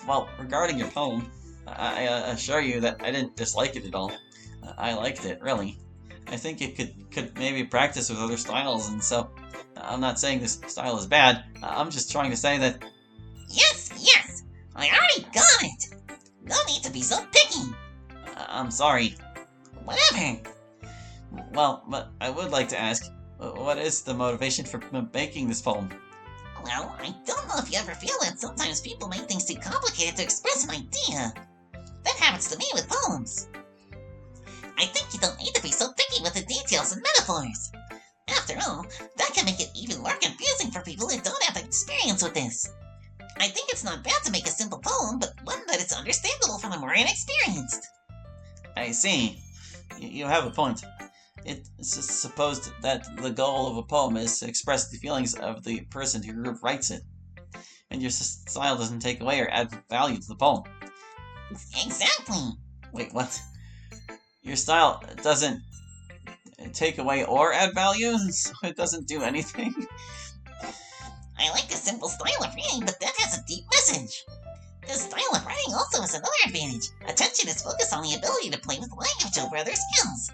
Well, regarding your poem, I assure you that I didn't dislike it at all. I liked it, really. I think it could maybe practice with other styles, and so I'm not saying this style is bad. I'm just trying to say that. Yes, yes! I already got it! No need to be so picky! I'm sorry. Whatever! Well, but I would like to ask, what is the motivation for making this poem? Well, I don't know if you ever feel that sometimes people make things too complicated to express an idea. That happens to me with poems. I think you don't need to be so picky with the details and metaphors. After all, that can make it even more confusing for people who don't have experience with this. I think it's not bad to make a simple poem, but one that is understandable for the more inexperienced. I see. You have a point. It's supposed that the goal of a poem is to express the feelings of the person who writes it. And your style doesn't take away or add value to the poem. Exactly. Wait, what? Your style doesn't take away or add value? So it doesn't do anything? I like the simple style of reading, but that has a deep message. The style of writing also has another advantage. Attention is focused on the ability to play with language over other skills.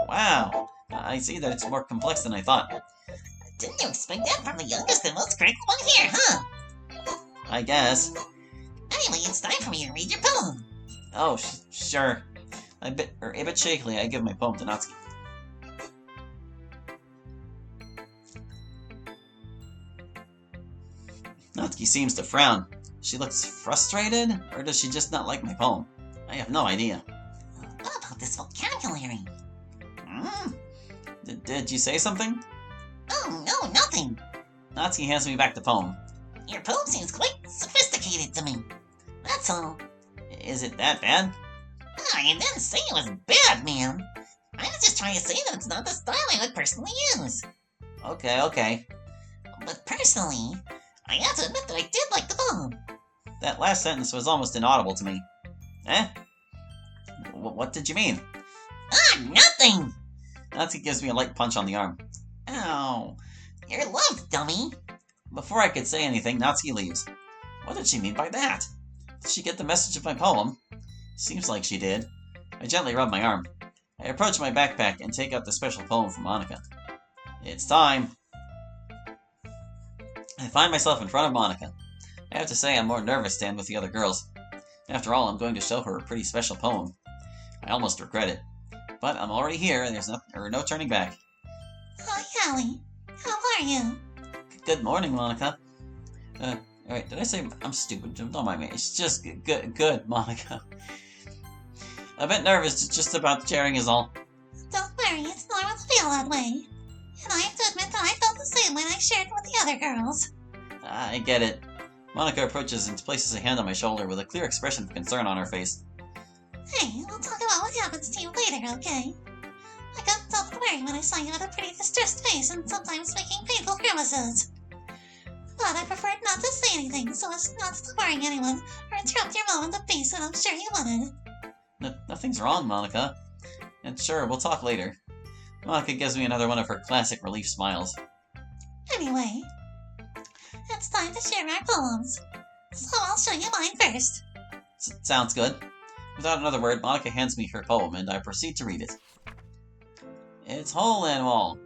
Wow. I see that it's more complex than I thought. Didn't you expect that from the youngest and most critical one here, huh? I guess. Anyway, it's time for me to read your poem. Oh, sure. A bit shakily, I give my poem to Natsuki. Natsuki seems to frown. She looks frustrated, or does she just not like my poem? I have no idea. What about this vocabulary? Did you say something? Oh, no, nothing. Natsuki hands me back the poem. Your poem seems quite sophisticated to me. That's all. Is it that bad? I didn't say it was bad, man. I was just trying to say that it's not the style I would personally use. Okay. But personally, I have to admit that I did like the poem. That last sentence was almost inaudible to me. Eh? What did you mean? Nothing! Natsuki gives me a light punch on the arm. Ow. You're loved, dummy. Before I could say anything, Natsuki leaves. What did she mean by that? Did she get the message of my poem? Seems like she did. I gently rub my arm. I approach my backpack and take out the special poem from Monika. It's time! I find myself in front of Monika. I have to say I'm more nervous than with the other girls. After all, I'm going to show her a pretty special poem. I almost regret it. But I'm already here and there's no turning back. Hi, Hallie. How are you? Good morning, Monika. Alright, did I say I'm stupid? Don't mind me. It's just good, Monika. A bit nervous just about sharing is all. Don't worry, it's normal to feel that way. And I have to admit that I felt the same when I shared with the other girls. I get it. Monika approaches and places a hand on my shoulder with a clear expression of concern on her face. Hey, we'll talk about what happens to you later, okay? I couldn't stop worrying when I saw you with a pretty distressed face and sometimes making painful grimaces. But I preferred not to say anything so as not to worry anyone or interrupt your moment of peace that I'm sure you wanted. Nothing's wrong, Monika. And sure, we'll talk later. Monika gives me another one of her classic relief smiles. Anyway, it's time to share our poems. So I'll show you mine first. Sounds good. Without another word, Monika hands me her poem, and I proceed to read it. It's whole and all,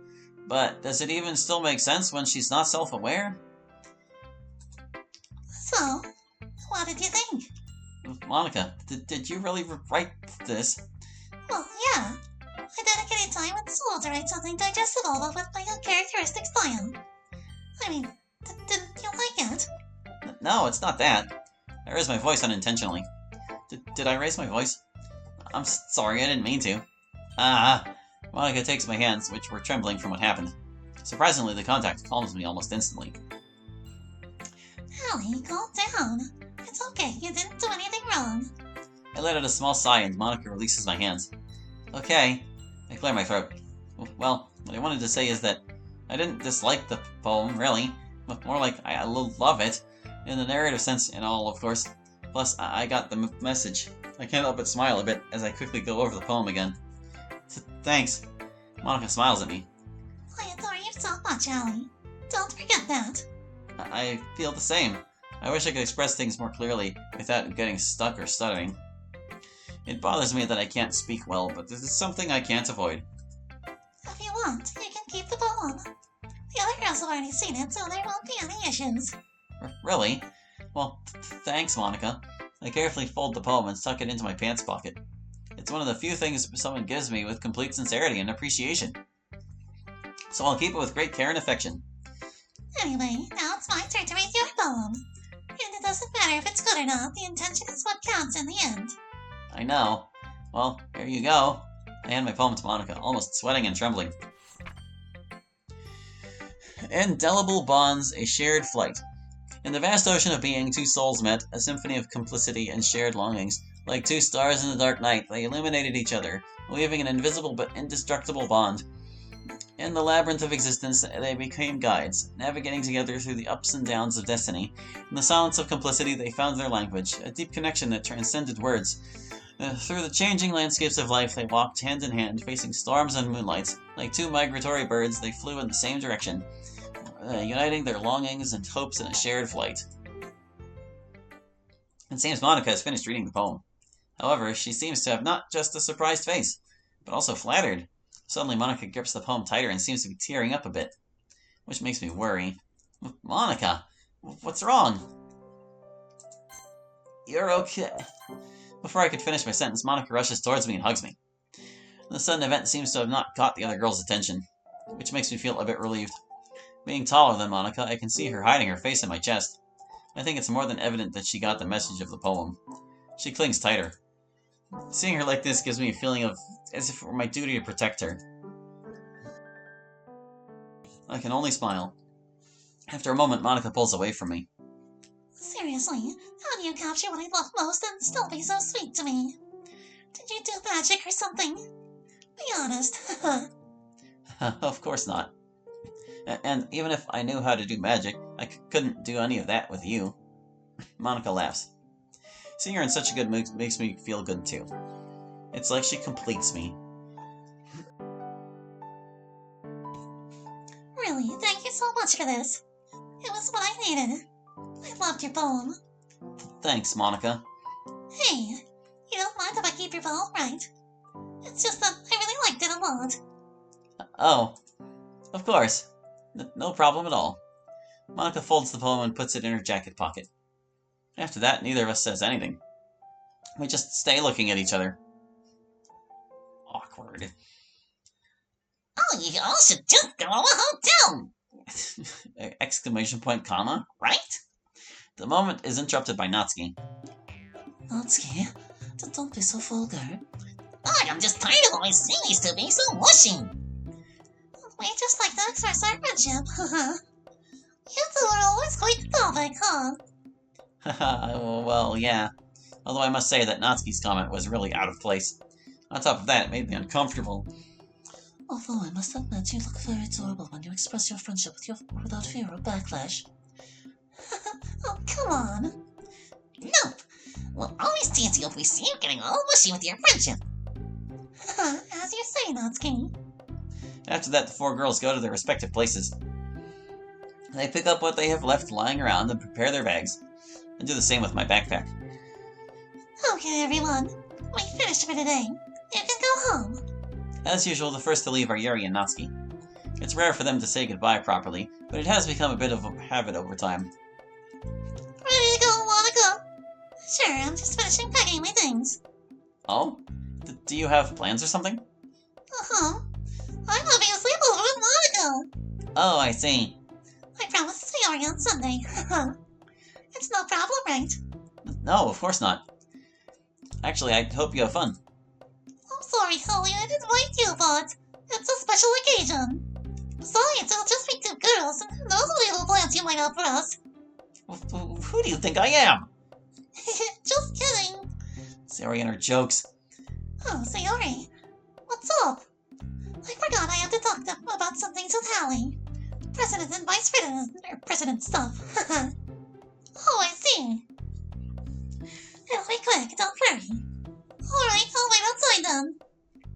but does it even still make sense when she's not self-aware? So, what did you think? Monika, did you really write this? Well, yeah. I dedicated time in school to write something digestible but with my own characteristic style. I mean, didn't you like it? No, it's not that. I raised my voice unintentionally. Did I raise my voice? I'm sorry, I didn't mean to. Monika takes my hands, which were trembling from what happened. Surprisingly, the contact calms me almost instantly. Allie, calm down. It's okay, you didn't do anything wrong. I let out a small sigh and Monika releases my hands. Okay. I clear my throat. Well, what I wanted to say is that I didn't dislike the poem, really. More like I love it. In the narrative sense and all, of course. Plus, I got the message. I can't help but smile a bit as I quickly go over the poem again. Thanks. Monika smiles at me. I adore you so much, Allie. Don't forget that. I feel the same. I wish I could express things more clearly without getting stuck or stuttering. It bothers me that I can't speak well, but this is something I can't avoid. If you want, you can keep the poem. The other girls have already seen it, so there won't be any issues. Really? Well, thanks, Monica. I carefully fold the poem and tuck it into my pants pocket. It's one of the few things someone gives me with complete sincerity and appreciation. So I'll keep it with great care and affection. Anyway, now it's my turn to read your poem. And it doesn't matter if it's good or not, the intention is what counts in the end. I know. Well, here you go. I hand my poem to Monica, almost sweating and trembling. Indelible bonds, a shared flight. In the vast ocean of being, two souls met, a symphony of complicity and shared longings. Like two stars in the dark night, they illuminated each other, weaving an invisible but indestructible bond. In the labyrinth of existence, they became guides, navigating together through the ups and downs of destiny. In the silence of complicity, they found their language, a deep connection that transcended words. Through the changing landscapes of life, they walked hand in hand, facing storms and moonlights. Like two migratory birds, they flew in the same direction, uniting their longings and hopes in a shared flight. It seems Monica has finished reading the poem. However, she seems to have not just a surprised face, but also flattered. Suddenly, Monica grips the poem tighter and seems to be tearing up a bit, which makes me worry. Monica, what's wrong? You're okay. Before I could finish my sentence, Monica rushes towards me and hugs me. The sudden event seems to have not caught the other girl's attention, which makes me feel a bit relieved. Being taller than Monica, I can see her hiding her face in my chest. I think it's more than evident that she got the message of the poem. She clings tighter. Seeing her like this gives me a feeling of as if it were my duty to protect her. I can only smile. After a moment, Monica pulls away from me. Seriously, how do you capture what I love most and still be so sweet to me? Did you do magic or something? Be honest. Of course not. And even if I knew how to do magic, I couldn't do any of that with you. Monica laughs. Seeing her in such a good mood makes me feel good too. It's like she completes me. Really, thank you so much for this. It was what I needed. I loved your poem. Thanks, Monica. Hey, you don't mind if I keep your poem, right? It's just that I really liked it a lot. Oh, of course. No problem at all. Monica folds the poem and puts it in her jacket pocket. After that, neither of us says anything. We just stay looking at each other. Awkward. Oh, you all should just go to a hotel! Exclamation point, comma. Right? The moment is interrupted by Natsuki. Natsuki, don't be so vulgar. Look, I'm just tired of always seeing these two being so mushy. We just like to express our friendship. You two are always quite the topic, huh? Well, yeah. Although I must say that Natsuki's comment was really out of place. On top of that, it made me uncomfortable. Although I must admit, you look very adorable when you express your friendship without fear of backlash. Oh, come on. Nope. We'll always tease you if we see you getting all mushy with your friendship. As you say, Natsuki. After that, the four girls go to their respective places. They pick up what they have left lying around and prepare their bags. I do the same with my backpack. Okay, everyone. We finished for today. You can go home. As usual, the first to leave are Yuri and Natsuki. It's rare for them to say goodbye properly, but it has become a bit of a habit over time. Ready to go, Monica? Sure, I'm just finishing packing my things. Oh? Do you have plans or something? Uh-huh. I'm having a sleepover with Monica. Oh, I see. I promised to see Yuri on Sunday. It's no problem, right? No, of course not. Actually, I hope you have fun. I'm sorry, Holly, I didn't invite you, but it's a special occasion. Besides, it'll just be two girls, and who knows what little plans you might have for us. Who do you think I am? Just kidding. Sari and her jokes. Oh, Sayori, what's up? I forgot I have to talk to about some things with Hallie. President and Vice President, or President stuff. Oh, I see. It'll be quick, don't worry. Alright, I'll wait outside then.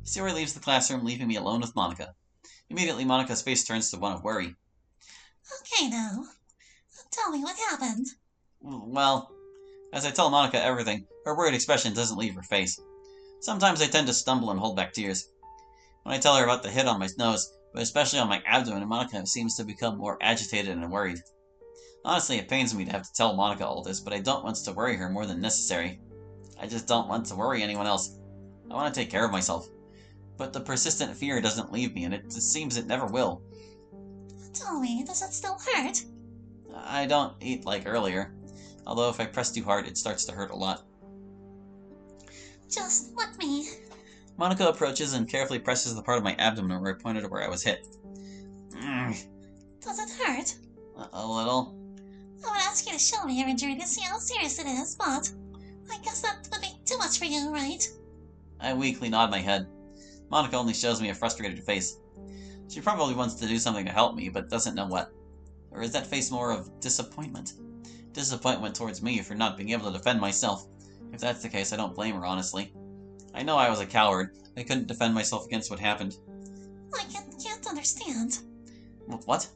Sari leaves the classroom, leaving me alone with Monica. Immediately, Monica's face turns to one of worry. Okay, now. Tell me what happened. Well, as I tell Monica everything, her worried expression doesn't leave her face. Sometimes I tend to stumble and hold back tears. When I tell her about the hit on my nose, but especially on my abdomen, Monica seems to become more agitated and worried. Honestly, it pains me to have to tell Monica all this, but I don't want to worry her more than necessary. I just don't want to worry anyone else. I want to take care of myself. But the persistent fear doesn't leave me, and it seems it never will. Tell me, does it still hurt? I don't eat like earlier, although if I press too hard, it starts to hurt a lot. Just let me. Monica approaches and carefully presses the part of my abdomen where I pointed to where I was hit. Does it hurt? A little. I would ask you to show me your injury to see how serious it is, but I guess that would be too much for you, right? I weakly nod my head. Monica only shows me a frustrated face. She probably wants to do something to help me, but doesn't know what. Or is that face more of disappointment? Disappointment towards me for not being able to defend myself. If that's the case, I don't blame her, honestly. I know I was a coward. I couldn't defend myself against what happened. I can't understand. What?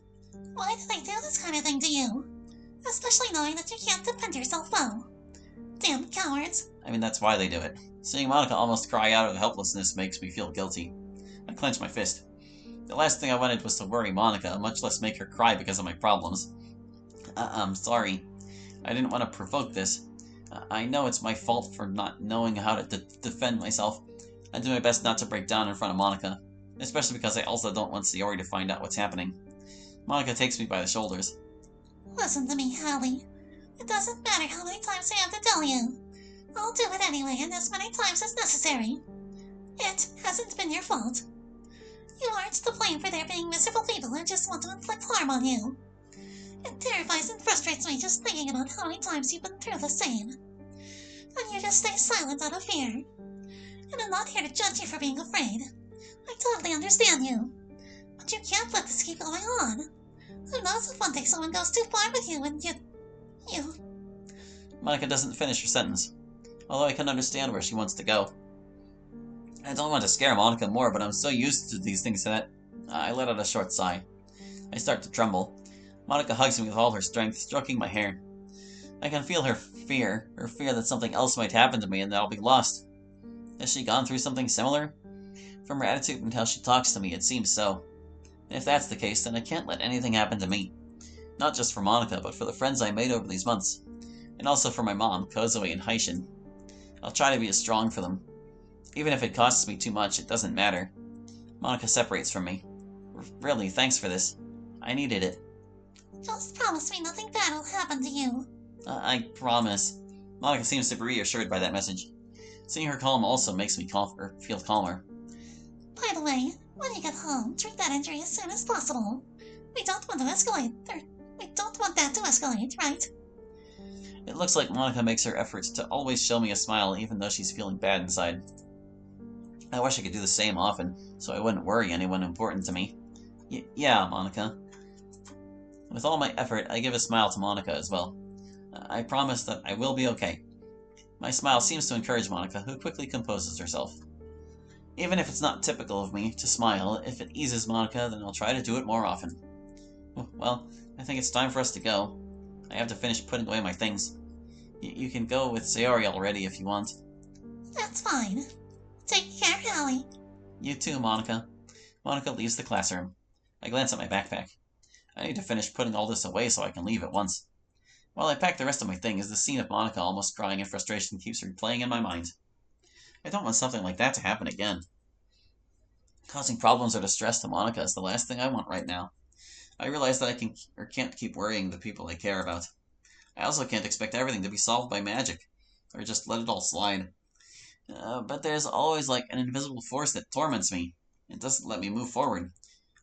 Why do they do this kind of thing to you? Especially knowing that you can't defend yourself well. Damn cowards. I mean, that's why they do it. Seeing Monica almost cry out of helplessness makes me feel guilty. I clench my fist. The last thing I wanted was to worry Monica, much less make her cry because of my problems. I'm sorry. I didn't want to provoke this. I know it's my fault for not knowing how to defend myself. I do my best not to break down in front of Monica, especially because I also don't want Sayori to find out what's happening. Monica takes me by the shoulders. Listen to me, Hallie. It doesn't matter how many times I have to tell you. I'll do it anyway and as many times as necessary. It hasn't been your fault. You aren't to blame for there being miserable people who just want to inflict harm on you. It terrifies and frustrates me just thinking about how many times you've been through the same. And you just stay silent out of fear. And I'm not here to judge you for being afraid. I totally understand you. But you can't let this keep going on. Who knows if one day someone goes too far with you and you... Monica doesn't finish her sentence, although I can understand where she wants to go. I don't want to scare Monica more, but I'm so used to these things that I let out a short sigh. I start to tremble. Monica hugs me with all her strength, stroking my hair. I can feel her fear that something else might happen to me and that I'll be lost. Has she gone through something similar? From her attitude and how she talks to me, it seems so. And if that's the case, then I can't let anything happen to me. Not just for Monica, but for the friends I made over these months. And also for my mom, Kozue, and Haishin. I'll try to be as strong for them. Even if it costs me too much, it doesn't matter. Monica separates from me. Really, thanks for this. I needed it. Just promise me nothing bad will happen to you. I promise. Monica seems to be reassured by that message. Seeing her calm also makes me feel calmer. By the way, when you get home, treat that injury as soon as possible. We don't want that to escalate, right? It looks like Monica makes her efforts to always show me a smile even though she's feeling bad inside. I wish I could do the same often, so I wouldn't worry anyone important to me. Yeah, Monica. With all my effort, I give a smile to Monica as well. I promise that I will be okay. My smile seems to encourage Monica, who quickly composes herself. Even if it's not typical of me to smile, if it eases Monica, then I'll try to do it more often. Well, I think it's time for us to go. I have to finish putting away my things. You can go with Sayori already if you want. That's fine. Take care, Hallie. You too, Monica. Monica leaves the classroom. I glance at my backpack. I need to finish putting all this away so I can leave at once. While I pack the rest of my things, the scene of Monica almost crying in frustration keeps replaying in my mind. I don't want something like that to happen again. Causing problems or distress to Monica is the last thing I want right now. I realize that I can't keep worrying the people I care about. I also can't expect everything to be solved by magic, or just let it all slide. But there's always like an invisible force that torments me. It doesn't let me move forward.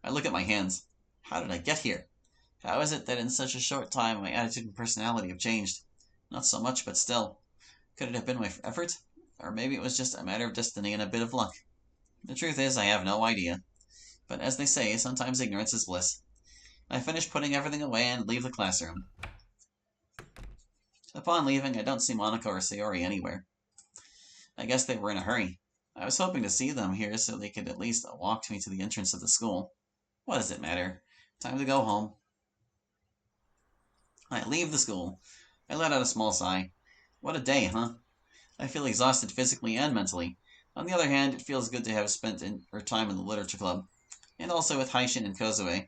I look at my hands. How did I get here? How is it that in such a short time my attitude and personality have changed? Not so much, but still. Could it have been my effort? Or maybe it was just a matter of destiny and a bit of luck. The truth is, I have no idea. But as they say, sometimes ignorance is bliss. I finish putting everything away and leave the classroom. Upon leaving, I don't see Monica or Sayori anywhere. I guess they were in a hurry. I was hoping to see them here so they could at least walk me to the entrance of the school. What does it matter? Time to go home. I leave the school. I let out a small sigh. What a day, huh? I feel exhausted physically and mentally. On the other hand, it feels good to have spent our time in the literature club, and also with Haishin and Kozue.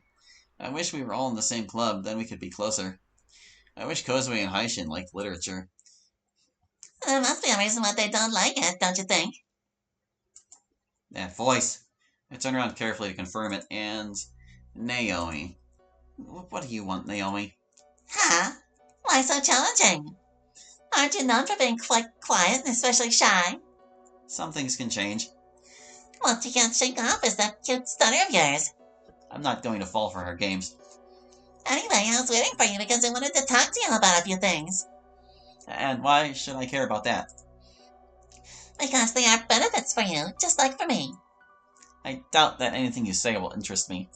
I wish we were all in the same club, then we could be closer. I wish Kozue and Haishin liked literature. There must be a reason why they don't like it, don't you think? That voice. I turn around carefully to confirm it, and Naomi. What do you want, Naomi? Huh? Why so challenging? Aren't you known for being quite quiet and especially shy? Some things can change. What you can't shake off is that cute stutter of yours. I'm not going to fall for her games. Anyway, I was waiting for you because I wanted to talk to you about a few things. And why should I care about that? Because they are benefits for you, just like for me. I doubt that anything you say will interest me.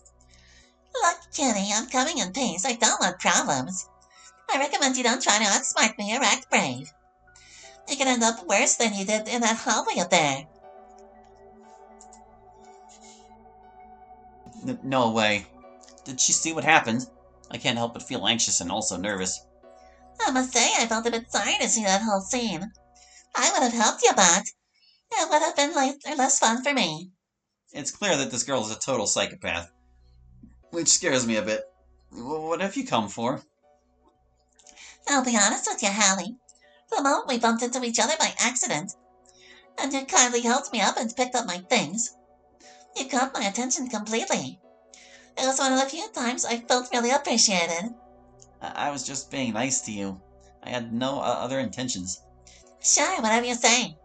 Look, Kitty, I'm coming in peace. I don't want problems. I recommend you don't try to outsmart me or act brave. You could end up worse than you did in that hallway up there. No way. Did she see what happened? I can't help but feel anxious and also nervous. I must say I felt a bit sorry to see that whole scene. I would have helped you, but it would have been less fun for me. It's clear that this girl is a total psychopath, which scares me a bit. What have you come for? I'll be honest with you, Hallie. The moment we bumped into each other by accident, and you kindly helped me up and picked up my things, you caught my attention completely. It was one of the few times I felt really appreciated. I was just being nice to you. I had no other intentions. Sure, whatever you say.